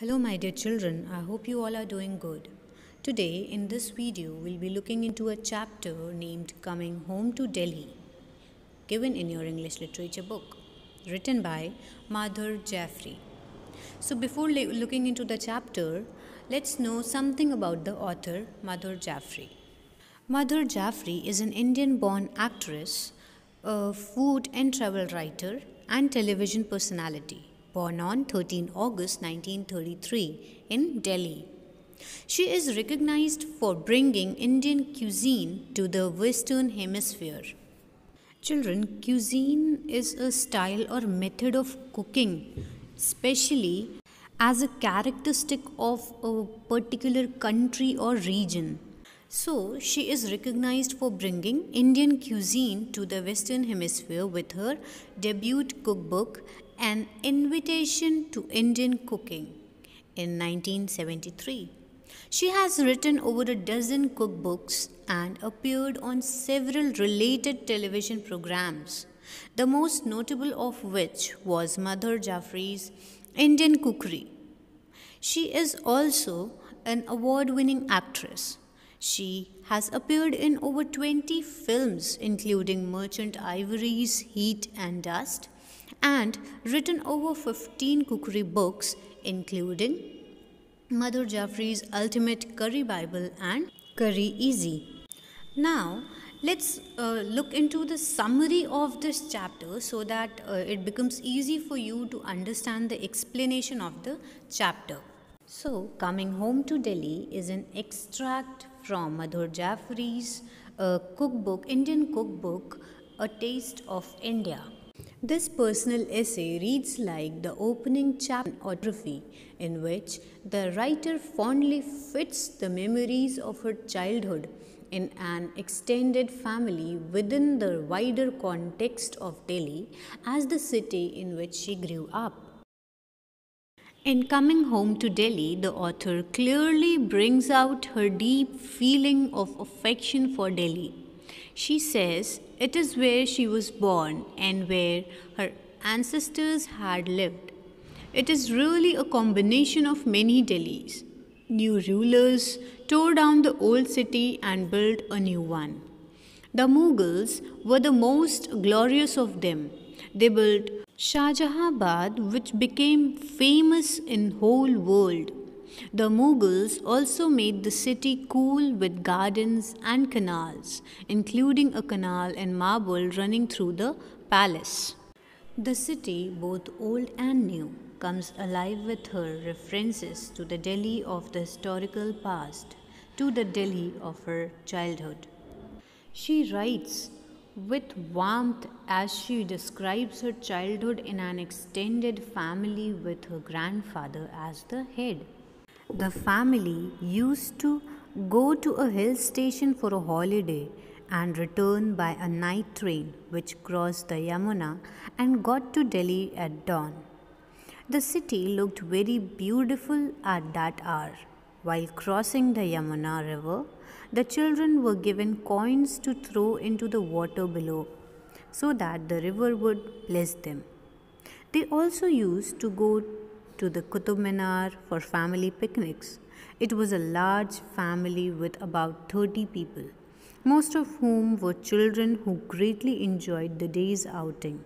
Hello my dear children, I hope you all are doing good. Today in this video we'll be looking into a chapter named Coming Home to Delhi, given in your English literature book, written by Madhur Jaffrey. So before looking into the chapter, let's know something about the author Madhur Jaffrey. Madhur Jaffrey is an Indian-born actress, a food and travel writer, and television personality, born on 13 August 1933 in Delhi. She is recognized for bringing Indian cuisine to the Western Hemisphere. Children, cuisine is a style or method of cooking, especially as a characteristic of a particular country or region. So, she is recognized for bringing Indian cuisine to the Western Hemisphere with her debut cookbook, An Invitation to Indian Cooking, in 1973. She has written over a dozen cookbooks and appeared on several related television programs, the most notable of which was Madhur Jaffrey's Indian Cookery. She is also an award winning actress. She has appeared in over 20 films, including Merchant Ivory's Heat and Dust, and written over 15 cookery books, including Madhur Jaffrey's Ultimate Curry Bible and Curry Easy. Now, let's look into the summary of this chapter so that it becomes easy for you to understand the explanation of the chapter. So, Coming Home to Delhi is an extract from Madhur Jaffrey's cookbook, Indian cookbook, A Taste of India. This personal essay reads like the opening chapter autobiography, in which the writer fondly fits the memories of her childhood in an extended family within the wider context of Delhi as the city in which she grew up. In Coming Home to Delhi, the author clearly brings out her deep feeling of affection for Delhi. She says it is where she was born and where her ancestors had lived. It is really a combination of many Delhis. New rulers tore down the old city and built a new one. The Mughals were the most glorious of them. They built Shahjahabad, which became famous in whole world. The Mughals also made the city cool with gardens and canals, including a canal in marble running through the palace. The city, both old and new, comes alive with her references to the Delhi of the historical past, to the Delhi of her childhood. She writes with warmth as she describes her childhood in an extended family with her grandfather as the head. The family used to go to a hill station for a holiday and return by a night train which crossed the Yamuna and got to Delhi at dawn. The city looked very beautiful at that hour. While crossing the Yamuna river, the children were given coins to throw into the water below so that the river would bless them. They also used to go to the Qutub Minar for family picnics. It was a large family with about 30 people, most of whom were children who greatly enjoyed the day's outing.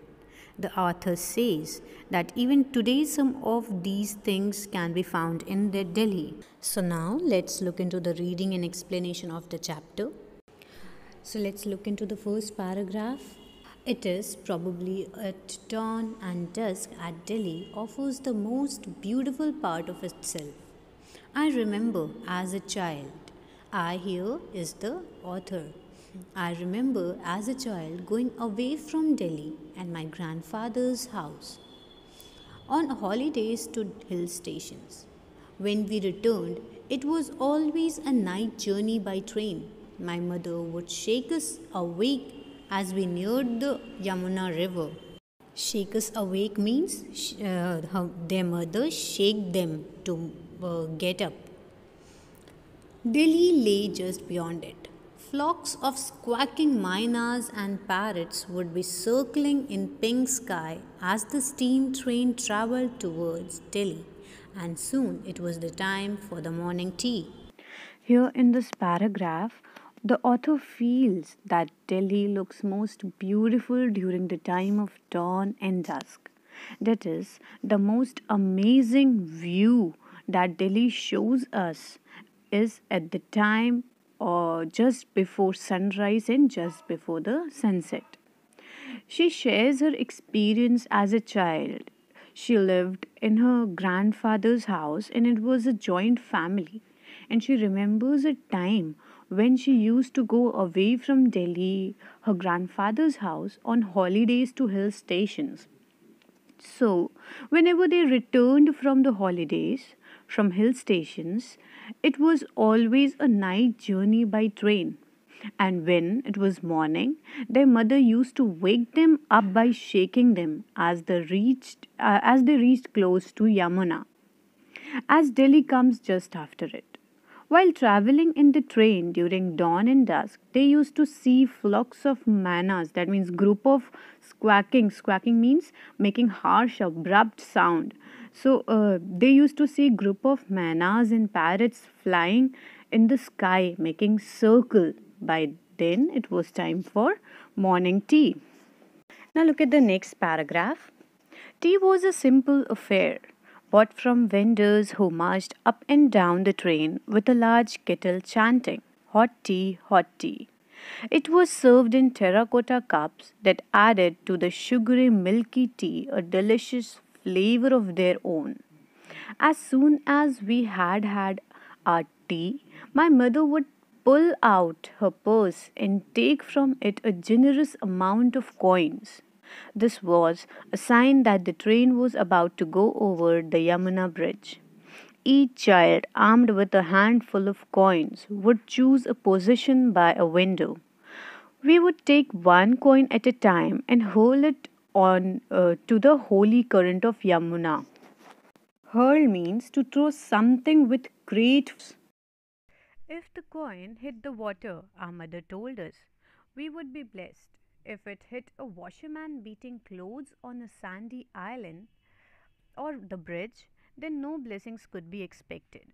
The author says that even today some of these things can be found in Delhi. So now let's look into the reading and explanation of the chapter. So let's look into the first paragraph. It is probably at dawn and dusk at Delhi offers the most beautiful part of itself. I remember as a child. I here is the author. I remember as a child going away from Delhi and my grandfather's house on holidays to hill stations. When we returned, it was always a night journey by train. My mother would shake us awake as we neared the Yamuna river. Shake us awake means their mother shake them to get up. Delhi lay just beyond it. Flocks of squawking mynas and parrots would be circling in pink sky as the steam train traveled towards Delhi, and soon it was the time for the morning tea. Here in this paragraph, the author feels that Delhi looks most beautiful during the time of dawn and dusk. That is, the most amazing view that Delhi shows us is at the time or just before sunrise and just before the sunset. She shares her experience as a child. She lived in her grandfather's house and it was a joint family. And she remembers a time when she used to go away from Delhi, her grandfather's house, on holidays to hill stations. So, whenever they returned from the holidays, from hill stations, it was always a night journey by train. And when it was morning, their mother used to wake them up by shaking them as they reached close to Yamuna, as Delhi comes just after it. While traveling in the train during dawn and dusk, they used to see flocks of manas, that means group of squawking. Squawking means making harsh, abrupt sound. So they used to see group of manas and parrots flying in the sky, making circle. By then, it was time for morning tea. Now look at the next paragraph. Tea was a simple affair, bought from vendors who marched up and down the train with a large kettle chanting, "Hot tea, hot tea." It was served in terracotta cups that added to the sugary milky tea a delicious flavor of their own. As soon as we had had our tea, my mother would pull out her purse and take from it a generous amount of coins. This was a sign that the train was about to go over the Yamuna bridge. Each child, armed with a handful of coins, would choose a position by a window. We would take one coin at a time and hurl it on to the holy current of Yamuna. Hurl means to throw something with great force. If the coin hit the water, our mother told us, we would be blessed. If it hit a washerman beating clothes on a sandy island or the bridge, then no blessings could be expected.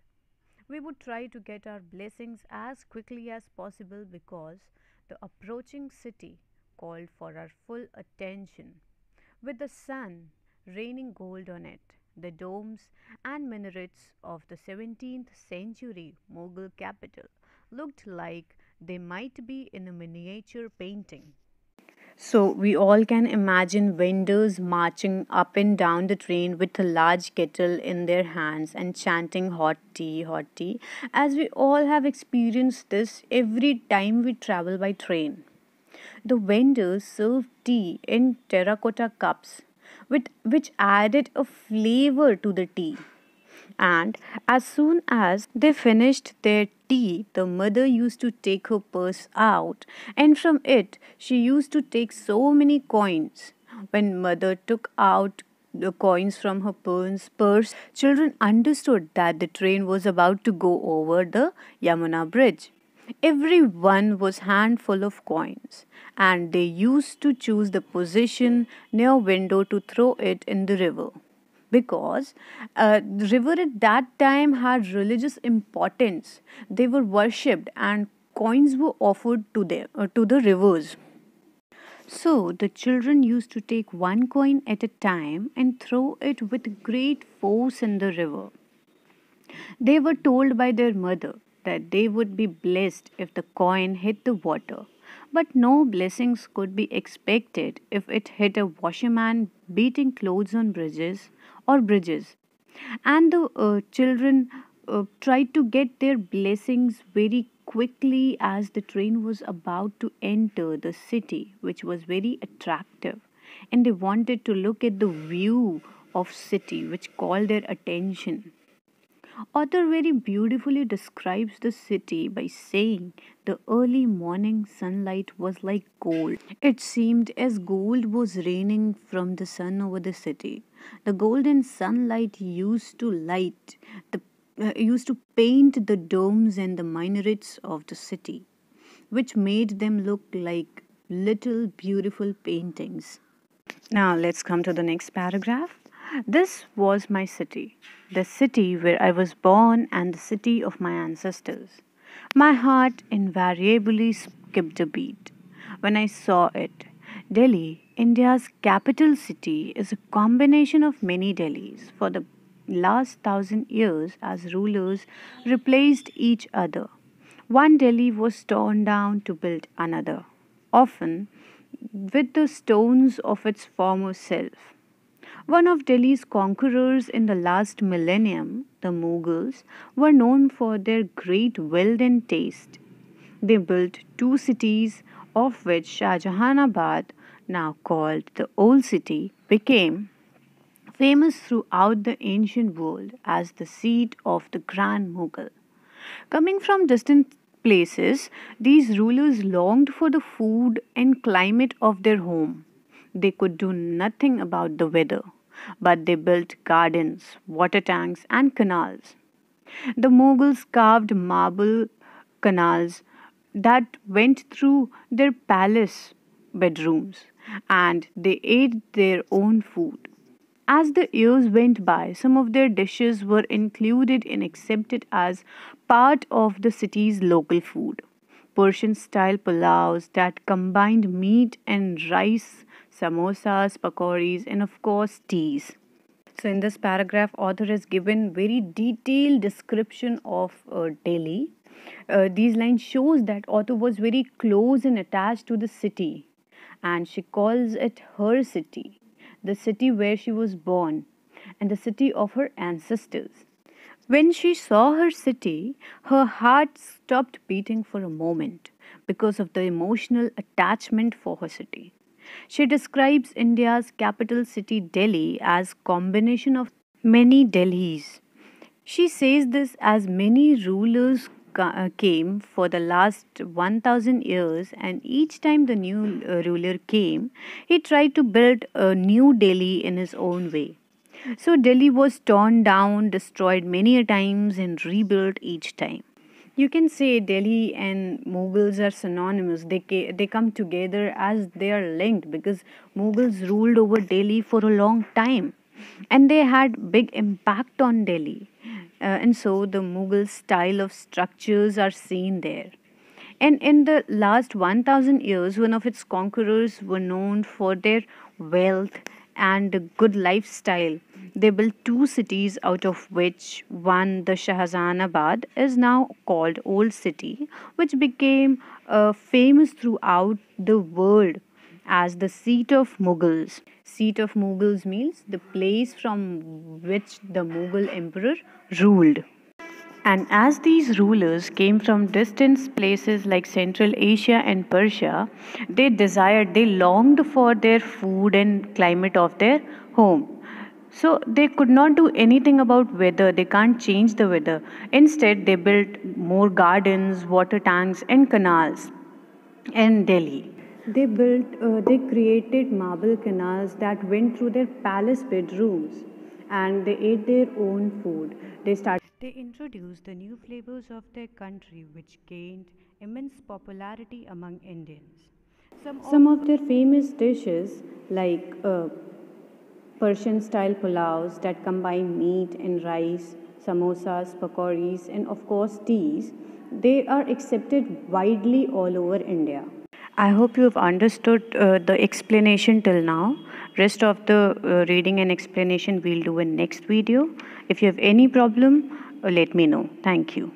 We would try to get our blessings as quickly as possible because the approaching city called for our full attention. With the sun raining gold on it, the domes and minarets of the 17th century Mughal capital looked like they might be in a miniature painting. So we all can imagine vendors marching up and down the train with a large kettle in their hands and chanting hot tea, as we all have experienced this every time we travel by train. The vendors served tea in terracotta cups, which added a flavor to the tea. And as soon as they finished their tea, the mother used to take her purse out, and from it she used to take so many coins. When mother took out the coins from her purse, children understood that the train was about to go over the Yamuna bridge. Everyone was handful of coins, and they used to choose the position near window to throw it in the river because the river at that time had religious importance. They were worshipped and coins were offered to the rivers. So the children used to take one coin at a time and throw it with great force in the river. They were told by their mother that they would be blessed if the coin hit the water, but no blessings could be expected if it hit a washerman beating clothes on bridges. And the children tried to get their blessings very quickly as the train was about to enter the city, which was very attractive, and they wanted to look at the view of city which called their attention. Author very beautifully describes the city by saying the early morning sunlight was like gold. It seemed as gold was raining from the sun over the city. The golden sunlight used to paint the domes and the minarets of the city, which made them look like little beautiful paintings. Now let's come to the next paragraph. This was my city, the city where I was born and the city of my ancestors. My heart invariably skipped a beat when I saw it. Delhi, India's capital city, is a combination of many Delhis for the last 1,000 years as rulers replaced each other. One Delhi was torn down to build another, often with the stones of its former self. One of Delhi's conquerors in the last millennium, the Mughals, were known for their great wealth and taste. They built two cities, of which Shahjahanabad, now called the Old City, became famous throughout the ancient world as the seat of the Grand Mughal. Coming from distant places, these rulers longed for the food and climate of their home. They could do nothing about the weather, but they built gardens, water tanks, and canals. The Mughals carved marble canals that went through their palace bedrooms, and they ate their own food. As the years went by, some of their dishes were included and accepted as part of the city's local food. Persian style pulaus that combined meat and rice, samosas, pakoris, and of course teas. So in this paragraph, author has given very detailed description of Delhi. These lines shows that author was very close and attached to the city, and she calls it her city, the city where she was born, and the city of her ancestors. When she saw her city, her heart stopped beating for a moment because of the emotional attachment for her city. She describes India's capital city Delhi as combination of many Delhis. She says this as many rulers came for the last 1000 years, and each time the new ruler came, he tried to build a new Delhi in his own way. So Delhi was torn down, destroyed many a times, and rebuilt each time. You can say Delhi and Mughals are synonymous. They come together as they are linked because Mughals ruled over Delhi for a long time, and they had big impact on Delhi. And so the Mughal style of structures are seen there. And in the last 1000 years, one of its conquerors were known for their wealth and good lifestyle. They built two cities, out of which one, the Shahjahanabad, is now called Old City, which became famous throughout the world as the seat of Mughals. Seat of Mughals means the place from which the Mughal emperor ruled. And as these rulers came from distant places like Central Asia and Persia, they longed for their food and climate of their home. So they could not do anything about weather, they can't change the weather. Instead, they built more gardens, water tanks, and canals in Delhi. They created marble canals that went through their palace bedrooms, and they ate their own food. They introduced the new flavors of their country, which gained immense popularity among Indians. Some of their famous dishes, like Persian style pulaus that combine meat and rice, samosas, pakoris, and of course teas, they are accepted widely all over India. I hope you have understood the explanation till now. Rest of the reading and explanation we'll do in next video. If you have any problem, let me know. Thank you.